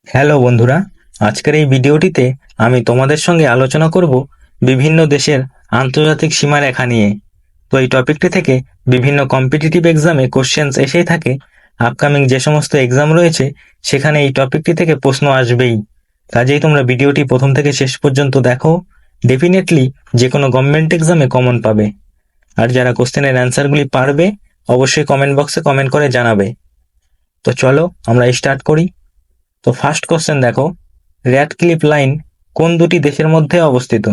Hello বন্ধুরা, আজকের এই ভিডিওটিতে আমি তোমাদের সঙ্গে আলোচনা করব বিভিন্ন দেশের আন্তর্জাতিক সীমারেখা নিয়ে। তো এই টপিকটি থেকে বিভিন্ন কম্পিটিটিভ এক্সামে কোশ্চেন্স এসেই থাকে। আপকামিং যে সমস্ত এক্সাম রয়েছে সেখানে এই টপিকটি থেকে প্রশ্ন আসবেই। কাজেই তোমরা ভিডিওটি প্রথম থেকে শেষ পর্যন্ত দেখো, ডেফিনেটলি যে কোনো গভর্নমেন্ট এক্সামে কমন পাবে। আর যারা কোশ্চেনের অ্যান্সারগুলি পারবে অবশ্যই কমেন্ট বক্সে কমেন্ট করে জানাবে। তো চলো আমরা স্টার্ট করি। তো ফার্স্ট কোশ্চেন দেখো, র্যাডক্লিফ লাইন কোন দুটি দেশের মধ্যে অবস্থিত?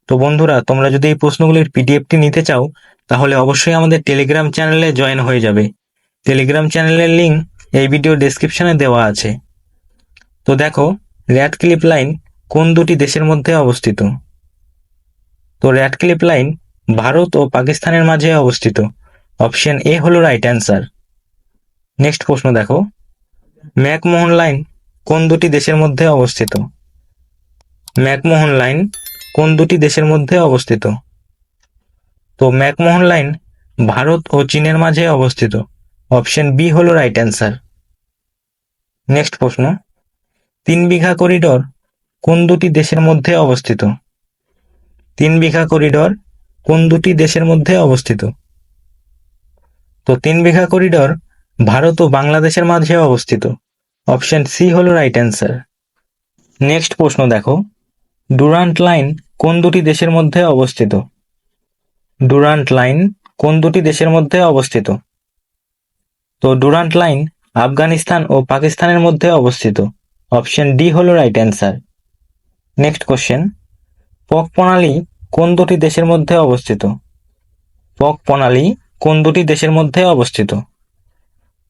তো বন্ধুরা, তোমরা যদি এই প্রশ্নগুলির পিডিএফটি নিতে চাও তাহলে অবশ্যই আমাদের টেলিগ্রাম চ্যানেলে জয়েন হয়ে যাবে। টেলিগ্রাম চ্যানেলের লিঙ্ক এই ভিডিও ডেসক্রিপশনে দেওয়া আছে। তো দেখো, র্যাডক্লিফ লাইন কোন দুটি দেশের মধ্যে অবস্থিত? তো র্যাডক্লিফ লাইন ভারত ও পাকিস্তানের মাঝে অবস্থিত। অপশন এ হলো রাইট অ্যান্সার। নেক্সট প্রশ্ন দেখো, ম্যাকমোহন লাইন কোন দুটি দেশের মধ্যে অবস্থিত? ম্যাকমোহন লাইন কোন দুটি দেশের মধ্যে অবস্থিত? তো ম্যাকমোহন লাইন ভারত ও চীনের মাঝে অবস্থিত। অপশন বি হলো রাইট অ্যান্সার। নেক্সট প্রশ্ন, 3 বিঘা করিডর কোন দুটি দেশের মধ্যে অবস্থিত? 3 বিঘা করিডর কোন দুটি দেশের মধ্যে অবস্থিত? তো 3 বিঘা করিডর ভারত ও বাংলাদেশের মাঝে অবস্থিত। অপশন সি হলো রাইট অ্যান্সার। নেক্সট প্রশ্ন দেখো, ডুরান্ট লাইন কোন দুটি দেশের মধ্যে অবস্থিত? ডুরান্ট লাইন কোন দুটি দেশের মধ্যে অবস্থিত? তো ডুরান্ট লাইন আফগানিস্তান ও পাকিস্তানের মধ্যে অবস্থিত। অপশন ডি হলো রাইট অ্যান্সার। নেক্সট কোশ্চেন, পক প্রণালী কোন দুটি দেশের মধ্যে অবস্থিত? পক প্রণালী কোন দুটি দেশের মধ্যে অবস্থিত?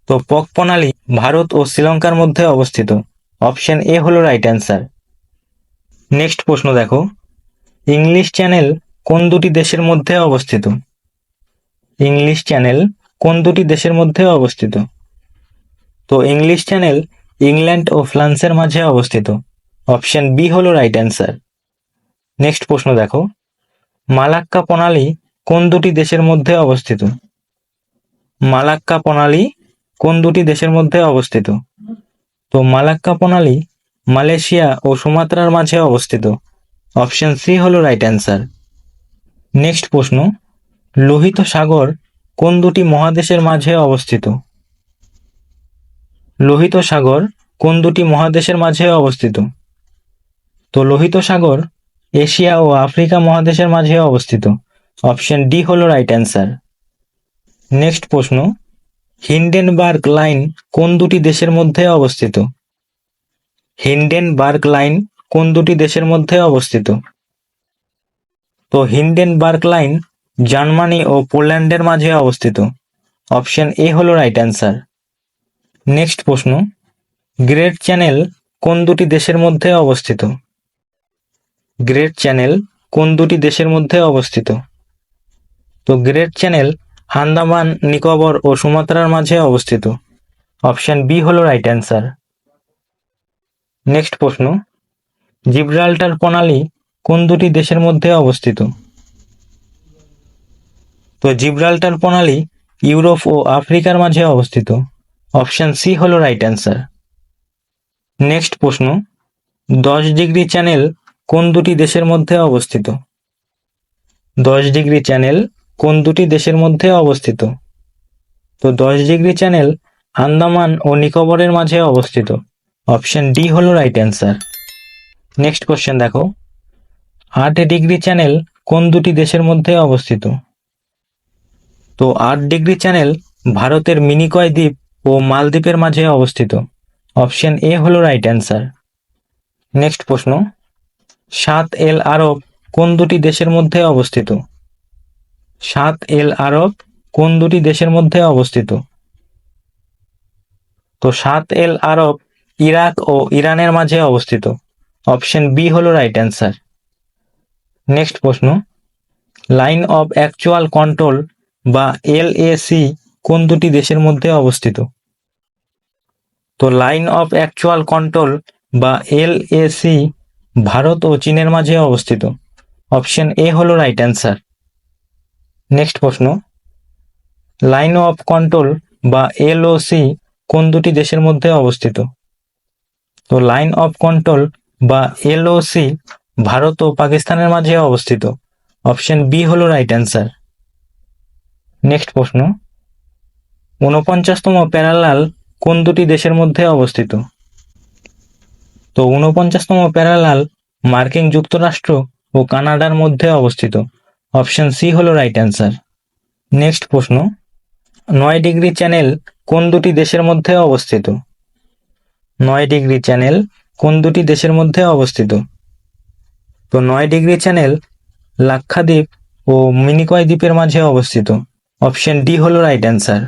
তো পক প্রণালী ভারত ও শ্রীলঙ্কার মধ্যে অবস্থিত। অপশন এ হলো রাইট অ্যান্সার। নেক্সট প্রশ্ন দেখো, ইংলিশ চ্যানেল কোন দুটি দেশের মধ্যে অবস্থিত? ইংলিশ চ্যানেল কোন দুটি দেশের মধ্যে অবস্থিত? তো ইংলিশ চ্যানেল ইংল্যান্ড ও ফ্রান্সের মাঝে অবস্থিত। অপশন বি হলো রাইট অ্যান্সার। নেক্সট প্রশ্ন দেখো, মালাক্কা প্রণালী কোন দুটি দেশের মধ্যে অবস্থিত? মালাক্কা প্রণালী কোন দুটি দেশের মধ্যে অবস্থিত? তো মালাক্কা প্রণালী মালয়েশিয়া ও সুমাত্রার মাঝে অবস্থিত। অপশন সি হলো রাইট অ্যান্সার। নেক্সট প্রশ্ন, লোহিত সাগর কোন দুটি মহাদেশের মাঝে অবস্থিত? লোহিত সাগর কোন দুটি মহাদেশের মাঝে অবস্থিত? তো লোহিত সাগর এশিয়া ও আফ্রিকা মহাদেশের মাঝে অবস্থিত। অপশন ডি হলো রাইট অ্যান্সার। নেক্সট প্রশ্ন, হিন্ডেনবার্গ লাইন কোন দুটি দেশের মধ্যে অবস্থিত? হিন্ডেনবার্গ লাইন কোন দুটি দেশের মধ্যে অবস্থিত? তো হিন্ডেনবার্গ লাইন জার্মানি ও পোল্যান্ডের মাঝে অবস্থিত। অপশন এ হলো রাইট অ্যান্সার। নেক্সট প্রশ্ন, গ্রেট চ্যানেল কোন দুটি দেশের মধ্যে অবস্থিত? গ্রেট চ্যানেল কোন দুটি দেশের মধ্যে অবস্থিত? তো গ্রেট চ্যানেল আন্দামান নিকোবর ও সুমাত্রার মাঝে অবস্থিত। অপশন বি হলো রাইট অ্যান্সার। নেক্সট প্রশ্ন, জিব্রাল্টার প্রণালী কোন দুটি দেশের মধ্যে অবস্থিত? তো জিব্রাল্টার প্রণালী ইউরোপ ও আফ্রিকার মাঝে অবস্থিত। অপশন সি হলো রাইট অ্যান্সার। নেক্সট প্রশ্ন, 10 ডিগ্রি চ্যানেল কোন দুটি দেশের মধ্যে অবস্থিত? 10 ডিগ্রি চ্যানেল কোন দুটি দেশের মধ্যে অবস্থিত? তো 10 ডিগ্রি চ্যানেল আন্দামান ও নিকোবরের মাঝে অবস্থিত। অপশন ডি হলো রাইট অ্যান্সার। নেক্সট কোশ্চেন দেখো, 8 ডিগ্রি চ্যানেল কোন দুটি দেশের মধ্যে অবস্থিত? তো 8 ডিগ্রি চ্যানেল ভারতের মিনিকয় দ্বীপ ও মালদ্বীপের মাঝে অবস্থিত। অপশন এ হলো রাইট অ্যান্সার। নেক্সট প্রশ্ন, 7 এল আরব কোন দুটি দেশের মধ্যে অবস্থিত? 7 এল আরব কোন দুটি দেশের মধ্যে অবস্থিত? তো 7 এল আরব ইরাক ও ইরানের মাঝে অবস্থিত। অপশন বি হলো রাইট অ্যান্সার। নেক্সট প্রশ্ন, লাইন অফ অ্যাকচুয়াল কন্ট্রোল বা এলএসি কোন দুটি দেশের মধ্যে অবস্থিত? তো লাইন অফ অ্যাকচুয়াল কন্ট্রোল বা এলএসি ভারত ও চীনের মাঝে অবস্থিত। অপশন এ হলো রাইট অ্যান্সার। নেক্সট প্রশ্ন, লাইন অফ কন্ট্রোল বা এলওসি কোন দুটি দেশের মধ্যে অবস্থিত? তো লাইন অফ কন্ট্রোল বা এলওসি ভারত ও পাকিস্তানের মাঝে অবস্থিত। অপশন বি হলো রাইট অ্যান্সার। নেক্সট প্রশ্ন, 49তম প্যারালাল কোন দুটি দেশের মধ্যে অবস্থিত? তো 49তম প্যারালাল মার্কিন যুক্তরাষ্ট্র ও কানাডার মধ্যে অবস্থিত। অপশন সি হলো রাইট অ্যান্সার। নেক্সট প্রশ্ন, 9 ডিগ্রি চ্যানেল কোন দুটি দেশের মধ্যে অবস্থিত? 9 ডিগ্রি চ্যানেল কোন দুটি দেশের মধ্যে অবস্থিত? তো 9 ডিগ্রি চ্যানেল লাক্ষাদ্বীপ ও মিনিকয় দ্বীপের মাঝে অবস্থিত। অপশন ডি হলো রাইট অ্যান্সার।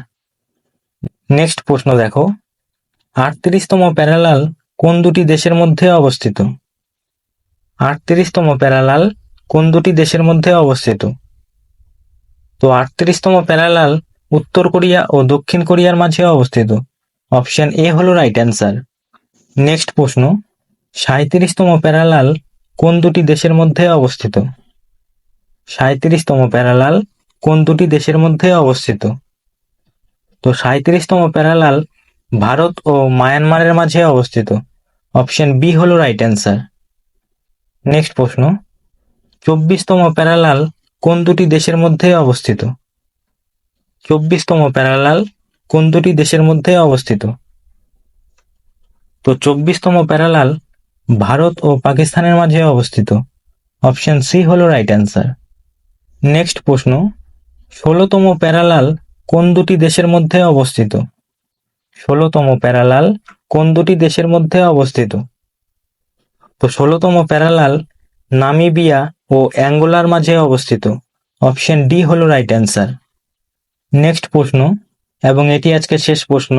নেক্সট প্রশ্ন দেখো, 38তম প্যারালাল কোন দুটি দেশের মধ্যে অবস্থিত? 38তম প্যারালাল কোন দুটি দেশের মধ্যে অবস্থিত? তো 38তম প্যারালাল উত্তর কোরিয়া ও দক্ষিণ কোরিয়ার মাঝে অবস্থিত। অপশন এ হলো রাইট অ্যান্সার। নেক্সট প্রশ্ন, 37তম প্যারালাল কোন দুটি দেশের মধ্যে অবস্থিত? 37তম প্যারালাল কোন দুটি দেশের মধ্যে অবস্থিত? তো 37তম প্যারালাল ভারত ও মায়ানমারের মাঝে অবস্থিত। অপশন বি হলো রাইট অ্যান্সার। নেক্সট প্রশ্ন, 24তম প্যারালাল কোন দুটি দেশের মধ্যে অবস্থিত? 24তম প্যারালাল কোন দুটি দেশের মধ্যে অবস্থিত? তো 24তম প্যারালাল ভারত ও পাকিস্তানের মাঝে অবস্থিত। অপশন সি হলো রাইট অ্যান্সার। নেক্সট প্রশ্ন, 16তম প্যারালাল কোন দুটি দেশের মধ্যে অবস্থিত? 16তম প্যারালাল কোন দুটি দেশের মধ্যে অবস্থিত? তো 16তম প্যারালাল নামিবিয়া ও অ্যাঙ্গোলার মাঝে অবস্থিত। অপশন ডি হলো রাইট অ্যান্সার। নেক্সট প্রশ্ন, এবং এটি আজকের শেষ প্রশ্ন,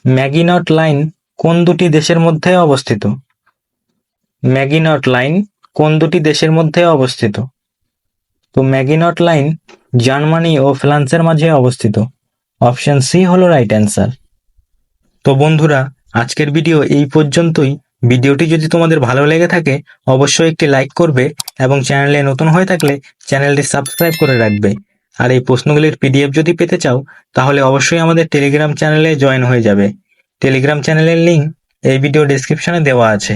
ম্যাগিনট লাইন কোন দুটি দেশের মধ্যে অবস্থিত? ম্যাগিনট লাইন কোন দুটি দেশের মধ্যে অবস্থিত? তো ম্যাগিনট লাইন জার্মানি ও ফ্রান্সের মাঝে অবস্থিত। অপশন সি হলো রাইট অ্যান্সার। তো বন্ধুরা, আজকের ভিডিও এই পর্যন্তই। ভিডিওটি যদি তোমাদের ভালো লেগে থাকে অবশ্যই একটি লাইক করবে এবং চ্যানেলে নতুন হয়ে থাকলে চ্যানেলটি সাবস্ক্রাইব করে রাখবে। আর এই প্রশ্নগুলির পিডিএফ যদি পেতে চাও তাহলে অবশ্যই আমাদের টেলিগ্রাম চ্যানেলে জয়েন হয়ে যাবে। টেলিগ্রাম চ্যানেলের লিংক এই ভিডিও ডেসক্রিপশনে দেওয়া আছে।